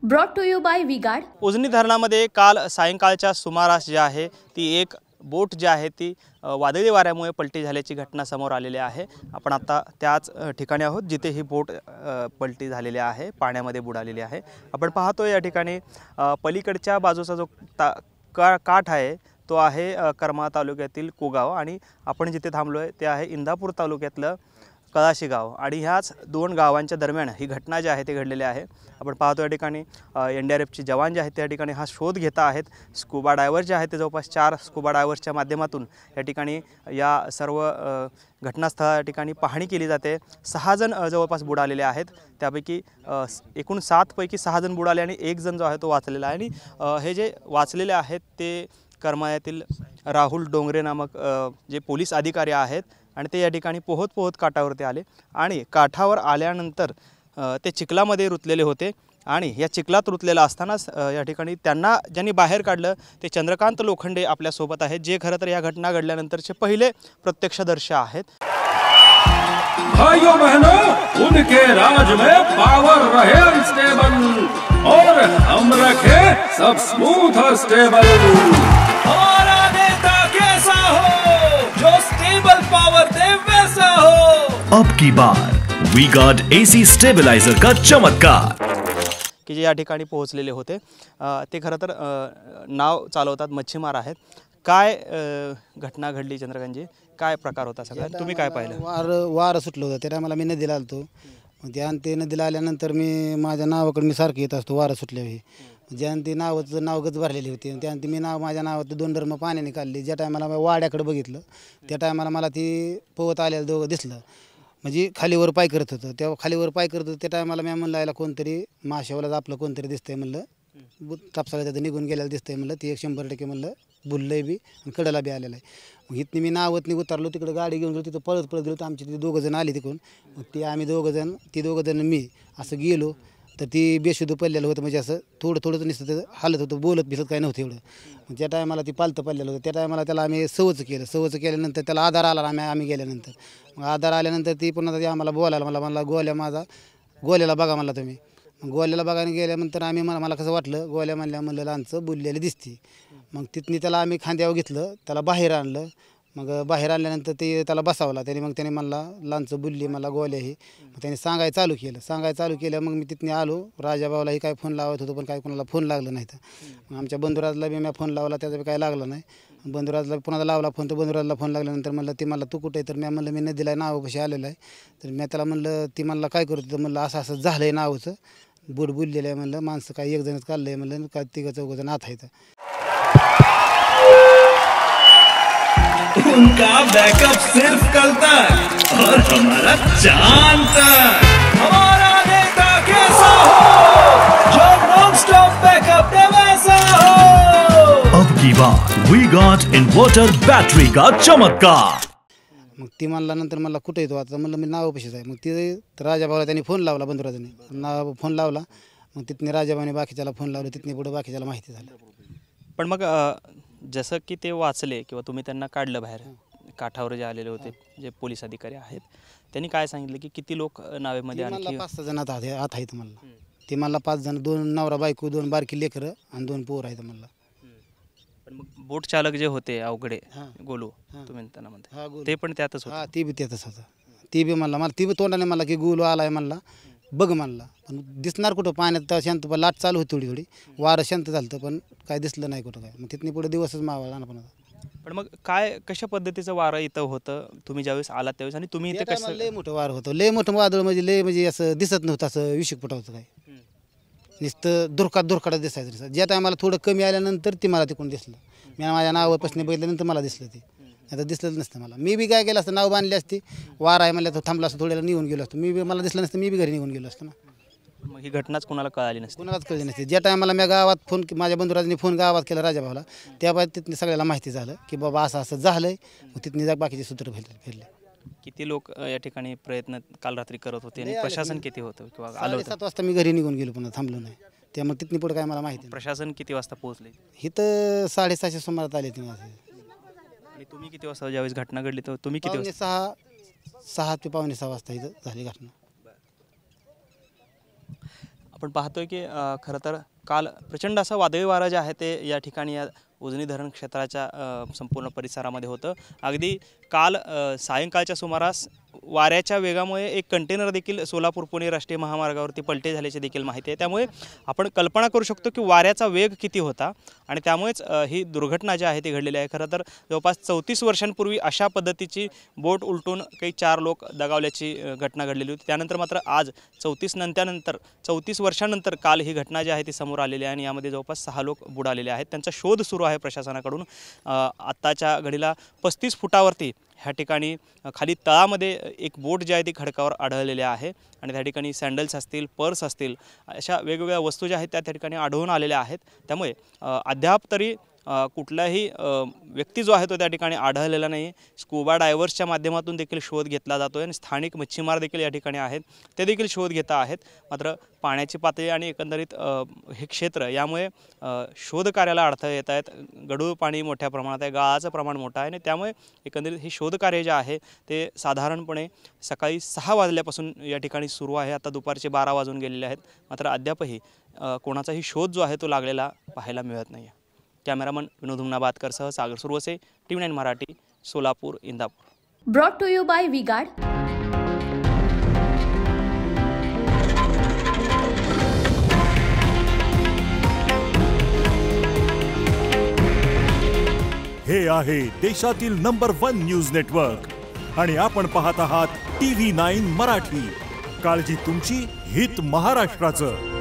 Brought to you by V-Guard. Ujani धरणामध्ये काल सायंकाळच्या सुमारास जे आहे ती एक बोट जी आहे ती वादळी वाऱ्यामुळे पलटी झाल्याची घटना समोर आलेली आहे। आपण आता त्याच ठिकाणी आहोत जिथे ही बोट पलटी झालेली आहे, पाण्यामध्ये बुडालेली आहे। आपण पाहतो या ठिकाणी पलीकडच्या बाजूचा जो काठ आहे तो आहे करमाळा तालुक्यातील कोगाव आणि आपण जिथे थांबलोय ते आहे इंदापूर तालुक्यातलं कळाशी गाव आणि ह्याच दोन गावांच्या दरम्यान ही घटना जी आहे ते घडलेली आहे। आपण पाहतो या ठिकाणी एनडीआरएफचे जवान जे आहेत त्या ठिकाणी हा शोध घेत आहेत। स्कूबा डायव्हर जे आहेत ते जवळपास 4 स्कूबा डायव्हर्सच्या माध्यमातून या ठिकाणी या सर्व घटनास्थळा ठिकाणी पाहणी केली जाते। 6 जण जवळपास बुडालेले आहेत, त्यापैकी एकूण 7 पैकी 6 जण बुडाले आणि 1 जण जो आहे तो वाचलेला आहे। आणि हे जे वाचलेले आहेत ते करमाळ्यातील राहुल डोंगरे नामक जे पोलीस अधिकारी आहेत आणि ते या ठिकाणी पोहत काठावरती आले आणि काठावर आल्यानंतर ते चिखलामध्ये रुतलेले होते आणि या चिखलात रुतलेला असतानाच या ठिकाणी त्यांना ज्यांनी बाहेर काढलं ते चंद्रकांत लोखंडे आपल्यासोबत आहेत, जे खरं तर या घटना घडल्यानंतरचे पहिले प्रत्यक्षदर्शी आहेत। भाइयों बहनों, उनके राज में पावर रहे अनस्टेबल और हम रखे सब स्मूथ और स्टेबल। हमारा नेता कैसा हो जो स्टेबल पावर दे वैसा हो। अब की बार वी गार्ड एसी स्टेबलाइजर का चमत्कार की जे या ठिकाणी पोहोचलेले होते ते खरं तर नाव चालवतात, मच्छीमार आहेत। काय घटना घडली चंद्रकांतजी, काय प्रकार होता सगळा, तुम्ही काय पाहिलं? वार सुटलं होतं त्या मला मी नदीला आलतो। त्या ते नदीला आल्यानंतर मी माझ्या नावाकडे मी सारखं येत असतो वारं सुटल्यावर। ज्यानं ती नावाचं नाव गज भरलेली होती त्यानं मी माझ्या नावात 2 ड्रम पाण्याने काढली। ज्या टायमाला वाड्याकडे बघितलं त्या टायमाला मला ती पोहत आलेलं दोघं दिसलं, म्हणजे खालीवर पाय करत होतं। तेव्हा खालीवर पाय करत होतं त्या टायमाला मी म्हणलं याला कोणतरी माशावाला आपलं कोणतरी दिसतंय, म्हणलं कापसाला त्याचं निघून गेलेलं दिसतंय, म्हणलं ती 100% म्हणलं बुललंय बी आणि कडेला बी आलेलं आहे। मग इथनं मी नावतनी उतरलो, तिकडे गाडी घेऊन गेलो, तिथं पळत गेलो तर आमचे ते 2 जण आले तिकडून। मग ते आम्ही 2 जण मी असं गेलो तर ती बेशुद्ध पडलेलं होतं, म्हणजे असं थोडं नुसतं त्याचं हालत होतं, बोलत बिलत काय नव्हतं एवढं। मग त्या टायमाला ती पालतं पडलेलं होतं, त्या टायमाला त्याला आम्ही सवच केल्यानंतर त्याला आधार आला आम्ही गेल्यानंतर। मग आधार आल्यानंतर ती पुन्हा ती आम्हाला बोलायला मला गोल्याला बघा म्हणला तुम्ही। मग गोल्याला बघायला गेल्यानंतर मला कसं वाटलं, गोल्या म्हणलं लांचं बुललेली दिसती। मग तिथनी त्याला आम्ही खांद्यावर घेतलं, त्याला बाहेर आणलं। मग बाहेर आणल्यानंतर ते त्याला बसावला मग त्याने म्हणला लांचं बुलली मला गोल्या ही। मग त्याने सांगायला चालू केलं। मग मी तिथने आलो, राजाभाऊलाही काय फोन लावत होतो पण काय कोणाला फोन लागलं नाही। तर मग आमच्या बंधुराजला बी मी फोन लावला, त्याचा बी काय लागला नाही। बंधुराजला पुन्हा लावला फोन, तर बंधुराजला फोन लागल्यानंतर म्हणलं ती मला तू कुठे आहे, तर मी म्हणलं मी नदीला नावापाशी आलेलं आहे। तर मी त्याला म्हणलं ती मला काय करतो, तर म्हणलं असं झालं आहे नावाचं, बोट बुललेलं आहे म्हणलं, माणसं काय 1 जणच काढलं आहे म्हणलं, काय 3-4 जण आत आहेत। उनका बैकअप सिर्फ कल तक और हमारा चांद तक। हमारा नेता कैसा हो जो नॉन स्टॉप बैकअप दे वैसा हो। अब की बार वी गार्ड इन्वर्टर बैटरी का चमत्कार। मग ती म्हणला नंतर मला कुठे येतो आता, म्हणलं मी नावापाशीच आहे। मग ते राजाभाऊला त्यांनी फोन लावला, बंधुराजाने फोन लावला। मग तिथने राजाभाऊने बाकीच्याला फोन लावलं, तिथने पुढे बाकीच्याला माहिती झालं। पण मग जसं की ते वाचले किंवा तुम्ही त्यांना काढलं बाहेर, काठावर जे आलेले होते जे पोलीस अधिकारी आहेत त्यांनी काय सांगितलं की किती लोक नावेमध्ये? मला 5-6 जण आत आहेत म्हणलं। ते मला 5 जण, 2 नवरा बायको, 2 बारकी लेकरं आणि 2 पोर आहेत म्हणलं। पण मग बोट चालक जे होते अवघडे गोलू, तुम्ही त्यांना म्हणता ते पण त्यातच होते? ती बी त्यातच होतं। ती बी म्हणला ती बी तोंडाने म्हणला की गोलू आलाय म्हणला, बघ म्हणला। पण दिसणार कुठं, पाण्यात शांत लाट चालू होती थोडी वारं शांत झालं पण काय दिसलं नाही कुठं काय। मग तिथने पुढे दिवसच मावळला ना पण मग काय कशा पद्धतीचं वारं इथं होतं तुम्ही ज्यावेळेस आलात त्यावेळेस, आणि तुम्ही इथे कसं? लय मोठं वारं होतं, लय मोठं वादळ, म्हणजे असं दिसत नव्हतं, असं विषुक पटावतं काय, नुसतं दुरकाट दिसायचं। ज्या टायमाला थोडं कमी आल्यानंतर ती मला तिकडून दिसलं, मी माझ्या नावापासून बघितल्यानंतर मला दिसलं ते, आता दिसलंच नसतं मला। मी बी काय केलं असतं, नाव बांधली असती, वार आहे म्हणलं तर थांबला असतं, थोड्याला निघून गेलो असतो, मला दिसलं नसतं, मी बी घरी निघून गेलो असतो ना। मग ही घटनाच कोणाला कळाली नसते? कोणालाच कळली नसते। ज्या टायमाला मी गावात फोन, माझ्या बंधुराजांनी फोन गावात केला राजाभाऊला, त्याबाद तिथने सगळ्याला माहिती झालं की बाबा असं झालंय। मग तिथने बाकीचे सूत्र फिरले। किती लोक या ठिकाणी प्रयत्न काल रात्री करत होते आणि प्रशासन किती होतं किंवा आलं होतं? 7 वाजता मी घरी निघून गेलो, पुन्हा थांबलो नाही। त्यामुळे तिथने पुढे काय मला माहिती। प्रशासन किती वाजता पोहोचले? इथं 6:30 सुमारात आले ते। आणि तुम्ही किती वाजता ज्यावेळेस घटना घडली तर तुम्ही किती वाजता? 6 ते 6:45 वाजता इथं झाली घटना। आपण पाहतोय की खरं तर काल प्रचंड असं वादळी वारा जे आहे ते या ठिकाणी या उजनी धरण क्षेत्राच्या संपूर्ण परिसरामध्ये होतं. अगदी काल सायंकाळच्या सुमारास वाऱ्याच्या वेगामुळे एक कंटेनर देखील सोलापूर पुणे राष्ट्रीय महामार्गावरती पलटी झाल्याची देखील माहिती आहे. त्यामुळे आपण कल्पना करू शकतो की वाऱ्याचा वेग किती होता आणि त्यामुळेच ही दुर्घटना जी आहे ती घडलेली आहे. खरं तर जवळपास 34 वर्षांपूर्वी अशा पद्धतीची बोट उलटून काही 4 लोक दगावल्याची घटना घडलेली होती. त्यानंतर मात्र आज 34 वर्षानंतर काल ही घटना जी आहे ती समोर आलेली आहे आणि यामध्ये जवळपास 6 लोक बुडालेले आहेत. त्यांचा शोध सुरू आहे प्रशासनाकडून. आत्ताच्या घडीला 35 फुटावरती ह्या ठिकाणी खाली तळामध्ये एक बोट जी आहे ती खडकावर आढळलेली आहे आणि त्या ठिकाणी सँडल्स असतील, पर्स असतील, अशा वेगवेगळ्या वस्तू ज्या आहेत त्या ठिकाणी आढळून आलेल्या आहेत. त्यामुळे अद्याप तरी कुठलाही व्यक्ती जो आहे तो त्या ठिकाणी आढळलेला नाही. स्कूबा डायव्हर्सच्या माध्यमातून देखील शोध घेतला जातो आहे आणि स्थानिक मच्छीमार देखील या ठिकाणी आहेत, ते देखील शोध घेत आहेत. मात्र पाण्याची पातळी आणि एकंदरीत हे क्षेत्र यामुळे शोध कार्याला अडथळे येत आहेत. गढूळ पाणी मोठ्या प्रमाणात आहे, गाळाचं प्रमाण मोठं आहे आणि त्यामुळे एकंदरीत हे शोधकार्य जे आहे ते साधारणपणे सकाळी 6 वाजल्यापासून या ठिकाणी सुरू आहे. आता दुपारचे 12 वाजून गेलेले आहेत. मात्र अद्यापही कोणाचाही शोध जो आहे तो लागलेला पाहायला मिळत नाही आहे. कॅमेरामन विनोद हुमनाबादकरसह Sagar Survase, TV9 Marathi, Solapur, Indapur. Brought to you by V-Guard. हे आहे देशातील नंबर 1 न्यूज नेटवर्क आणि आपण पाहत आहात TV9 मराठी. काळजी तुमची, हित महाराष्ट्राचं.